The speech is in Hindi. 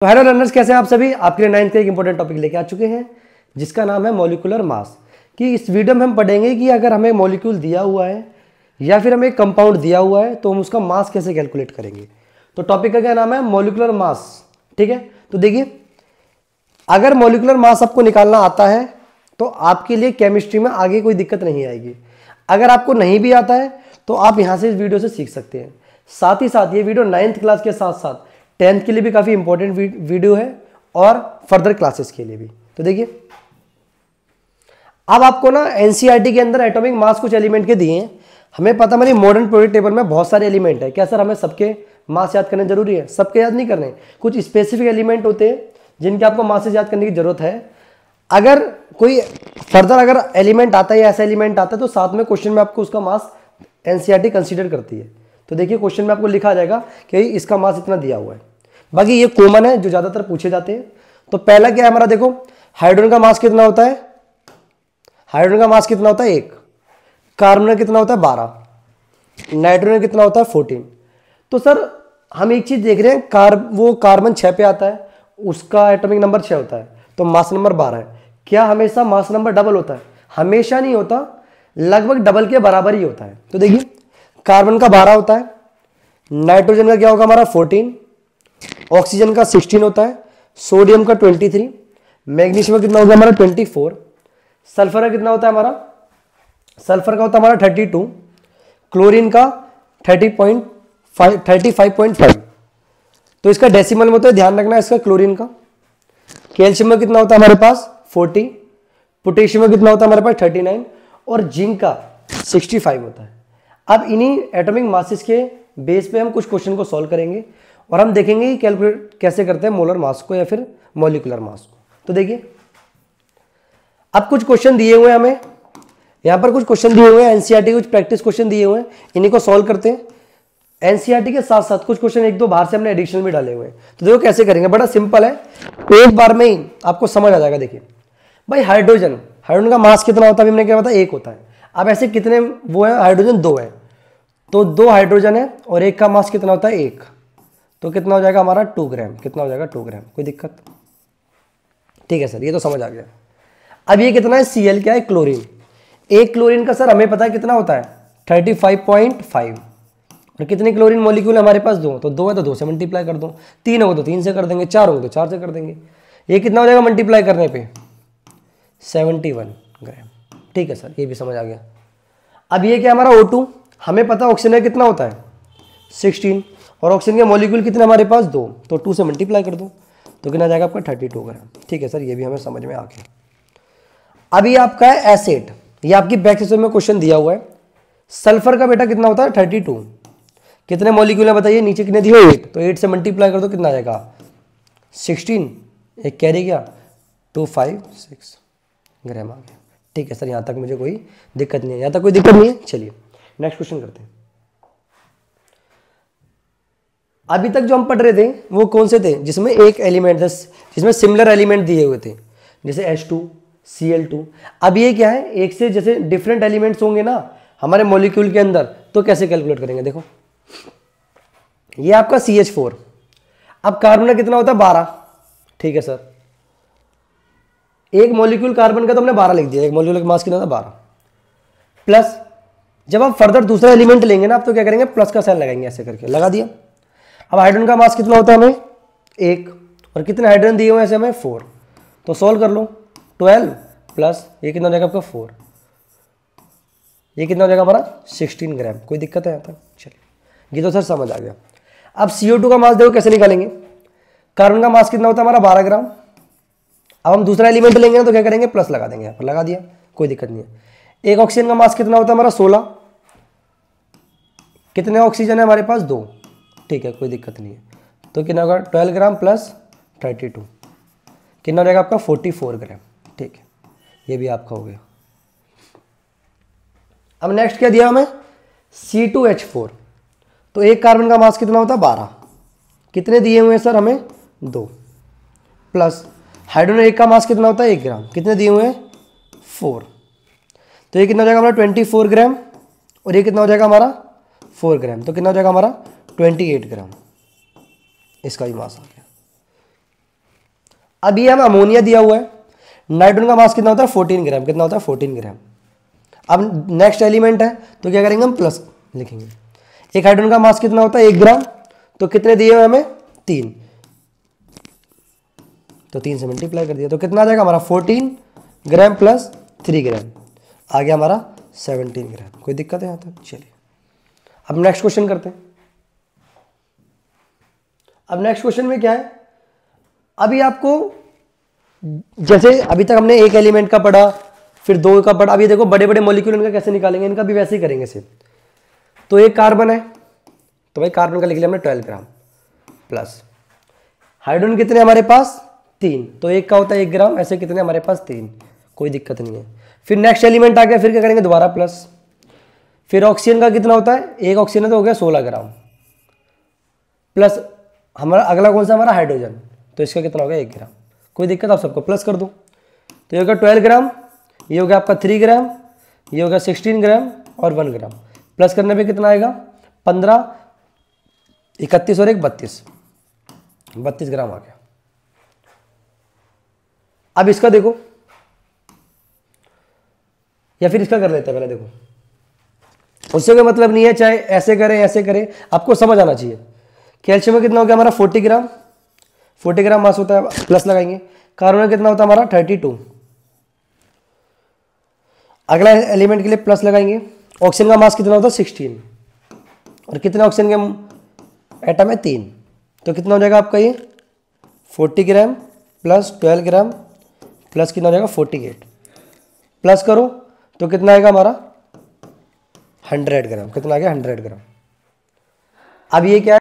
तो हेलो लर्नर्स, कैसे हैं आप सभी। आपके लिए 9th का एक इंपॉर्टेंट टॉपिक लेके आ चुके हैं जिसका नाम है मॉलिक्यूलर मास। कि इस वीडियो में हम पढ़ेंगे कि अगर हमें मॉलिक्यूल दिया हुआ है या फिर हमें एक कंपाउंड दिया हुआ है तो हम उसका मास कैसे कैलकुलेट करेंगे। तो टॉपिक का क्या नाम है, मॉलिक्यूलर मास। ठीक है, तो देखिए, अगर मॉलिक्यूलर मास आपको निकालना आता है तो आपके लिए केमिस्ट्री में आगे कोई दिक्कत नहीं आएगी। अगर आपको नहीं भी आता है तो आप यहाँ से इस वीडियो से सीख सकते हैं। साथ ही साथ ये वीडियो 9th क्लास के साथ साथ 10th के लिए भी काफ़ी इंपॉर्टेंट वीडियो है और फर्दर क्लासेस के लिए भी। तो देखिए, अब आपको ना एनसीईआरटी के अंदर एटॉमिक मास कुछ एलिमेंट के दिए हैं। हमें पता हमारी मॉडर्न पीरियोडिक टेबल में बहुत सारे एलिमेंट है। क्या सर हमें सबके मास याद करने जरूरी है? सबके याद नहीं करने, कुछ स्पेसिफिक एलिमेंट होते हैं जिनके आपको मासेस याद करने की जरूरत है। अगर कोई फर्दर अगर एलिमेंट आता है या ऐसा एलिमेंट आता है तो साथ में क्वेश्चन में आपको उसका मास एनसीईआरटी कंसीडर करती है। तो देखिए, क्वेश्चन में आपको लिखा जाएगा कि इसका मास इतना दिया हुआ है। बाकी ये कॉमन है जो ज्यादातर पूछे जाते हैं। तो पहला क्या है हमारा, देखो, हाइड्रोजन का मास कितना होता है? हाइड्रोजन का मास कितना होता है? 1। कार्बन का कितना होता है? 12। नाइट्रोजन कितना होता है? 14। तो सर हम एक चीज देख रहे हैं, वो कार्बन 6 पे आता है, उसका एटॉमिक नंबर 6 होता है, तो मास नंबर 12 है। क्या हमेशा मास नंबर डबल होता है? हमेशा नहीं होता, लगभग डबल के बराबर ही होता है। तो देखिए, कार्बन का 12 होता है, नाइट्रोजन का क्या होगा हमारा? 14, ऑक्सीजन का 16 होता है, सोडियम का 23, मैग्नीशियम का कितना होगा हमारा? 24, सल्फर का कितना होता है हमारा? सल्फर का होता है हमारा 32, क्लोरीन का 35.5। तो इसका डेसिमल में होता है, ध्यान रखना इसका। क्लोरीन का कैल्शियम में कितना होता है हमारे पास? 40, पोटेशियम में कितना होता है हमारे पास? 39 और जिंक का 65 होता है। अब इन्हीं एटॉमिक मासेस के बेस पे हम कुछ क्वेश्चन को सॉल्व करेंगे और हम देखेंगे कि कैलकुलेट कैसे करते हैं मोलर मास को या फिर मॉलिक्यूलर मास को। तो देखिए, अब कुछ क्वेश्चन दिए हुए हैं हमें, यहां पर कुछ क्वेश्चन दिए हुए हैं एनसीईआरटी, कुछ प्रैक्टिस क्वेश्चन दिए हुए हैं, इन्हीं को सॉल्व करते हैं। एनसीईआरटी के साथ साथ कुछ क्वेश्चन एक दो बाहर से हमने एडिशनल भी डाले हुए हैं। तो देखो कैसे करेंगे, बड़ा सिंपल है, एक बार में ही आपको समझ आ जाएगा। देखिए भाई, हाइड्रोजन का मास कितना होता है? हमने क्या बताया? 1 होता है। अब ऐसे कितने वो है? हाइड्रोजन 2 है, तो 2 हाइड्रोजन है और एक का मास कितना होता है? 1। तो कितना हो जाएगा हमारा? 2 ग्राम। कितना हो जाएगा? 2 ग्राम। कोई दिक्कत? ठीक है सर, ये तो समझ आ गया। अब ये कितना है? Cl क्या है? क्लोरीन। एक क्लोरीन का सर हमें पता है कितना होता है? 35.5। और कितने क्लोरीन मॉलिक्यूल है हमारे पास? 2। तो 2 है तो 2 से मल्टीप्लाई कर दो, 3 होगा तो 3 से कर देंगे, 4 होगा तो 4 से कर देंगे। ये कितना हो जाएगा मल्टीप्लाई करने पे? 71 ग्राम। ठीक है सर, ये भी समझ आ गया। अब ये क्या हमारा O2, हमें पता ऑक्सीजन का कितना होता है? 16 और ऑक्सीजन के मॉलिक्यूल कितने हमारे पास? 2, तो 2 से मल्टीप्लाई कर दो तो कितना जाएगा आपका? 32 ग्राम। ठीक है सर, ये भी हमें समझ में आ गया। अब ये आपका है एसिड, ये आपकी बैक सेक्शन में क्वेश्चन दिया हुआ है। सल्फर का बेटा कितना होता है? 32। कितने मॉलिक्यूल है बताइए? नीचे कितने दिए? 8, तो 8 से मल्टीप्लाई कर दो, कितना आ जाएगा? 16, एक कैरी गया, 256 ग्राम आ गया। ठीक है सर, यहां तक मुझे कोई दिक्कत नहीं है, यहां तक कोई दिक्कत नहीं है। चलिए नेक्स्ट क्वेश्चन करते हैं। अभी तक जो हम पढ़ रहे थे वो कौन से थे? जिसमें एक एलिमेंट, जिसमें सिमिलर एलिमेंट दिए हुए थे, जैसे H2, Cl2। अब ये क्या है, एक से जैसे डिफरेंट एलिमेंट्स होंगे ना हमारे मॉलिक्यूल के अंदर, तो कैसे कैलकुलेट करेंगे? देखो, ये आपका CH4। अब कार्बन का कितना होता है? 12। ठीक है सर, एक मॉलिक्यूल कार्बन का तो हमने 12 लिख दिया, एक मॉलिक्यूल का मास कितना था? 12। प्लस जब आप फर्दर दूसरा एलिमेंट लेंगे ना, आप तो क्या करेंगे? प्लस का साइन लगाएंगे, ऐसे करके लगा दिया। अब हाइड्रोजन का मास कितना होता है हमें? 1, और कितने हाइड्रोजन दिए हुए हैं ऐसे हमें? 4। तो सॉल्व कर लो, 12 प्लस ये कितना हो जाएगा आपका? 4। ये कितना हो जाएगा हमारा? 16 ग्राम। कोई दिक्कत है यहाँ तक? चलिए, ये तो सर समझ आ गया। अब CO2 का मास देखो कैसे निकालेंगे। कार्बन का मास कितना होता है हमारा? 12 ग्राम। अब हम दूसरा एलिमेंट लेंगे ना तो क्या करेंगे? प्लस लगा देंगे, यहाँ पर लगा दिया, कोई दिक्कत नहीं है। एक ऑक्सीजन का मास कितना होता है हमारा? 16। कितने ऑक्सीजन है हमारे पास? 2। ठीक है, कोई दिक्कत नहीं है। तो कितना होगा? 12 ग्राम प्लस 32, कितना हो जाएगा आपका? 44 ग्राम। ठीक है, ये भी आपका हो गया। अब नेक्स्ट क्या दिया हमें? C2H4। तो एक कार्बन का मास कितना होता है? 12। कितने दिए हुए हैं सर हमें? 2। प्लस हाइड्रोजन एक का मास कितना होता है? 1 ग्राम। कितने दिए हुए हैं? 4। तो ये कितना हो जाएगा हमारा? 24 ग्राम, और ये कितना हो जाएगा हमारा? 4 ग्राम। तो कितना हो जाएगा हमारा? 28 ग्राम। इसका भी मास आ गया। अब ये हमें अमोनिया दिया हुआ है, नाइट्रोजन का मास कितना होता है 14 ग्राम, कितना होता है 14 ग्राम। अब नेक्स्ट एलिमेंट है तो क्या करेंगे हम प्लस लिखेंगे। एक हाइड्रोजन का मास कितना होता है 1 ग्राम, तो कितने दिए हुए हमें 3, तो 3 से मल्टीप्लाई कर दिया तो कितना आ जाएगा हमारा 14 ग्राम प्लस 3 ग्राम, आ गया हमारा 17 ग्राम। कोई दिक्कत है यहाँ तक? चलिए अब नेक्स्ट क्वेश्चन करते हैं। अब नेक्स्ट क्वेश्चन में क्या है, अभी आपको जैसे अभी तक हमने एक एलिमेंट का पढ़ा, फिर 2 का पढ़ा, अभी देखो बड़े बड़े मॉलिक्यूल इनका कैसे निकालेंगे, इनका भी वैसे ही करेंगे सिर्फ। तो एक कार्बन है तो भाई कार्बन का लिख लिया हमने 12 ग्राम प्लस हाइड्रोजन कितने हमारे पास 3, तो एक का होता है 1 ग्राम, ऐसे कितने हमारे पास 3, कोई दिक्कत नहीं है। फिर नेक्स्ट एलिमेंट आ गया, फिर क्या करेंगे दोबारा प्लस। फिर ऑक्सीजन का कितना होता है, एक ऑक्सीजन है तो हो गया 16 ग्राम प्लस हमारा अगला कौन सा हमारा हाइड्रोजन, तो इसका कितना हो गया 1 ग्राम, कोई दिक्कत, आप सबको प्लस कर दो। तो ये हो गया 12 ग्राम, ये हो गया आपका 3 ग्राम, ये हो गया 16 ग्राम और 1 ग्राम। प्लस करने पे कितना आएगा 15, 31 और 1 32 ग्राम आ गया। अब इसका देखो, या फिर इसका कर लेते हैं पहले। देखो उससे कोई मतलब नहीं है, चाहे ऐसे करें ऐसे करें, आपको समझ आना चाहिए। कैल्शियम में कितना हो गया हमारा 40 ग्राम, 40 ग्राम मास होता है, प्लस लगाएंगे। कार्बन में कितना होता है हमारा 32, अगला एलिमेंट के लिए प्लस लगाएंगे। ऑक्सीजन का मास कितना होता है 16, और कितने ऑक्सीजन के एटम है 3, तो कितना हो जाएगा आपका ये 40 ग्राम प्लस 12 ग्राम प्लस कितना हो जाएगा 48, प्लस करो तो कितना आएगा हमारा 100 ग्राम, कितना आ गया 100 ग्राम। अब ये क्या है